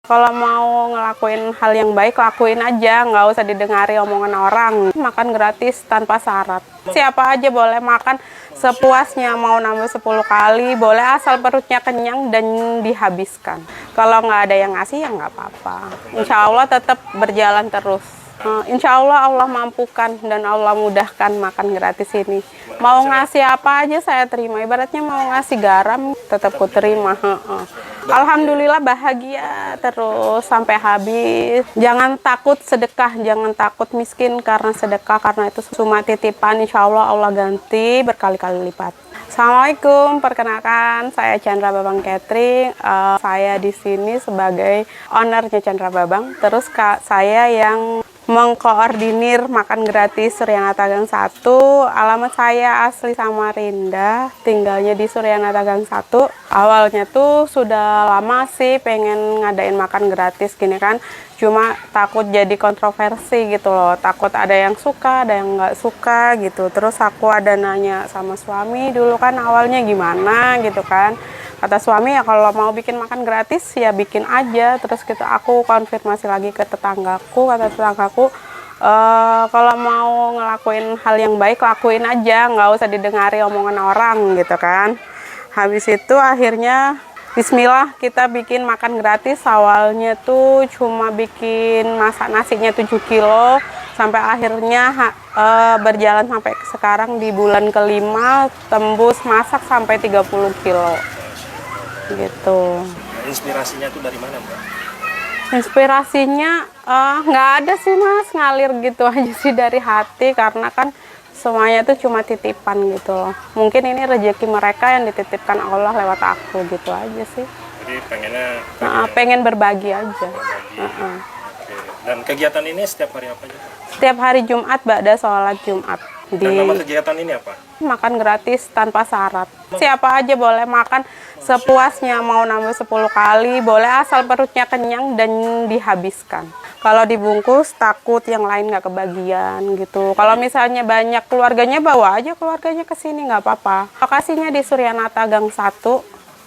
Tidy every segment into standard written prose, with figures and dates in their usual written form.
Kalau mau ngelakuin hal yang baik, lakuin aja, nggak usah didengari omongan orang. Makan gratis tanpa syarat. Siapa aja boleh makan sepuasnya, mau nambah 10 kali, boleh asal perutnya kenyang dan dihabiskan. Kalau nggak ada yang ngasih, ya nggak apa-apa. Insya Allah tetap berjalan terus. Insya Allah Allah mampukan dan Allah mudahkan makan gratis ini. Mau ngasih apa aja saya terima. Ibaratnya mau ngasih garam, tetap ku terima. Alhamdulillah bahagia terus sampai habis. Jangan takut sedekah, jangan takut miskin karena sedekah, karena itu cuma titipan. Insya Allah Allah ganti berkali-kali lipat. Assalamualaikum, perkenalkan saya Chandra Babang Catering. Saya di sini sebagai ownernya Chandra Babang. Terus saya yang mengkoordinir makan gratis Suryanata Gang 1. Alamat saya asli Samarinda, tinggalnya di Suryanata Gang 1. Awalnya tuh sudah lama sih pengen ngadain makan gratis gini kan, cuma takut jadi kontroversi gitu loh, takut ada yang suka, ada yang nggak suka gitu. Terus aku ada nanya sama suami dulu kan awalnya gimana gitu kan. Kata suami ya kalau mau bikin makan gratis ya bikin aja. Terus gitu aku konfirmasi lagi ke tetanggaku, kata tetanggaku kalau mau ngelakuin hal yang baik lakuin aja, nggak usah didengari omongan orang gitu kan. Habis itu akhirnya bismillah kita bikin makan gratis. Awalnya tuh cuma bikin masak nasinya 7 kilo sampai akhirnya berjalan sampai sekarang di bulan kelima tembus masak sampai 30 kilo gitu. Inspirasinya tuh dari mana, Mbak? Inspirasinya nggak ada sih Mas, ngalir gitu aja sih dari hati, karena kan semuanya tuh cuma titipan gitu loh. Mungkin ini rezeki mereka yang dititipkan Allah lewat aku gitu aja sih. Jadi pengen berbagi aja. Oke. Dan kegiatan ini setiap hari apa aja? Setiap hari Jumat ba'da sholat Jumat. Dan nama kegiatan ini apa? Makan gratis tanpa syarat. Siapa aja boleh makan sepuasnya, mau nambah 10 kali, boleh asal perutnya kenyang dan dihabiskan. Kalau dibungkus takut yang lain nggak kebagian gitu. Kalau misalnya banyak keluarganya, bawa aja keluarganya ke sini nggak apa-apa. Lokasinya di Suryanata Gang 1,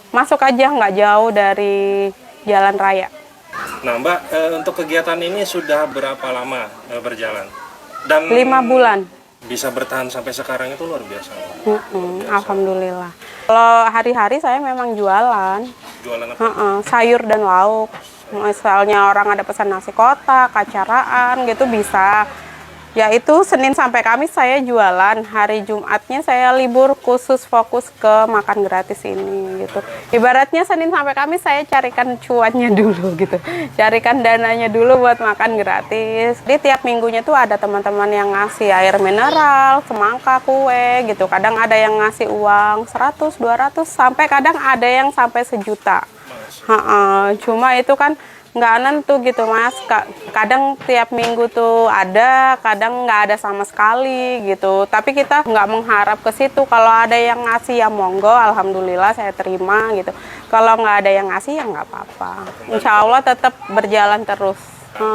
masuk aja nggak jauh dari Jalan Raya. Nah Mbak, untuk kegiatan ini sudah berapa lama berjalan? Dan 5 bulan. Bisa bertahan sampai sekarang itu luar biasa. Alhamdulillah. Kalau hari-hari saya memang jualan. Jualan apa? Sayur dan lauk. Misalnya orang ada pesan nasi kotak, kacaraan gitu bisa. Ya itu Senin sampai Kamis saya jualan. Hari Jumatnya saya libur khusus fokus ke makan gratis ini gitu. Ibaratnya Senin sampai Kamis saya carikan cuannya dulu gitu. Carikan dananya dulu buat makan gratis. Jadi tiap minggunya tuh ada teman-teman yang ngasih air mineral, semangka, kue gitu. Kadang ada yang ngasih uang 100, 200, sampai kadang ada yang sampai sejuta. Cuma itu kan nggak nentu gitu Mas, kadang tiap minggu tuh ada, kadang nggak ada sama sekali gitu. Tapi kita nggak mengharap ke situ. Kalau ada yang ngasih ya monggo, alhamdulillah saya terima gitu. Kalau nggak ada yang ngasih ya nggak apa-apa. Insya Allah tetap berjalan terus.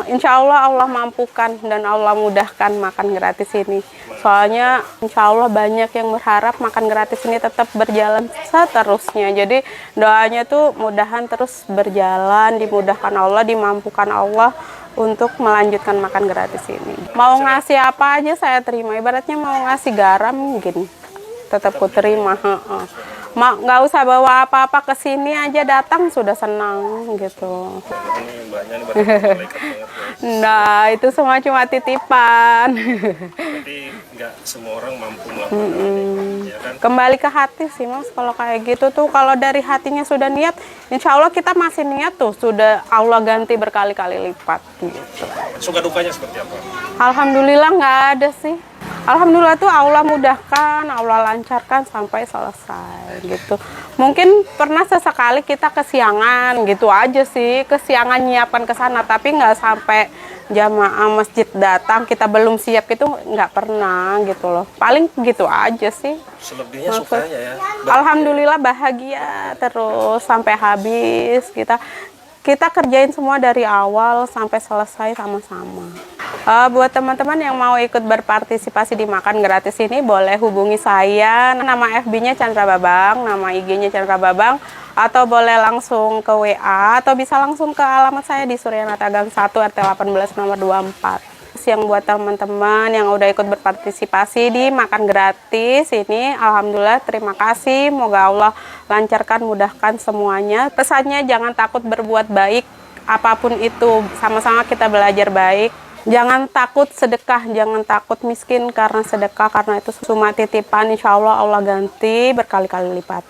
Insya Allah Allah mampukan dan Allah mudahkan makan gratis ini. Soalnya insya Allah banyak yang berharap makan gratis ini tetap berjalan seterusnya. Jadi doanya tuh mudahan terus berjalan, dimudahkan Allah, dimampukan Allah untuk melanjutkan makan gratis ini. Mau ngasih apa aja saya terima. Ibaratnya mau ngasih garam gini, tetap ku terima. Nggak usah bawa apa-apa ke sini aja, datang sudah senang gitu. Nah itu semua cuma titipan. Jadi nggak semua orang mampu melakukan ya kan? Kembali ke hati sih Mas, kalau kayak gitu tuh, kalau dari hatinya sudah niat, insya Allah kita masih niat tuh, sudah Allah ganti berkali-kali lipat gitu. Suka dukanya seperti apa? Alhamdulillah nggak ada sih. Alhamdulillah tuh Allah mudahkan, Allah lancarkan sampai selesai gitu. Mungkin pernah sesekali kita kesiangan gitu aja sih, kesiangan nyiapkan ke sana, tapi nggak sampai jamaah masjid datang kita belum siap gitu, nggak pernah gitu loh. Paling gitu aja sih. Selebihnya sukanya ya. Alhamdulillah bahagia terus sampai habis. Kita kerjain semua dari awal sampai selesai sama-sama. Buat teman-teman yang mau ikut berpartisipasi di makan gratis ini, boleh hubungi saya. Nama FB-nya Chandra Babang, nama IG-nya Chandra Babang, atau boleh langsung ke WA, atau bisa langsung ke alamat saya di Suryanata Gang 1 RT 18 nomor 24. Yang buat teman-teman yang udah ikut berpartisipasi di makan gratis ini, alhamdulillah terima kasih. Moga Allah lancarkan, mudahkan semuanya. Pesannya jangan takut berbuat baik, apapun itu, sama-sama kita belajar baik. Jangan takut sedekah, jangan takut miskin karena sedekah, karena itu cuma titipan, insya Allah Allah ganti berkali-kali lipat.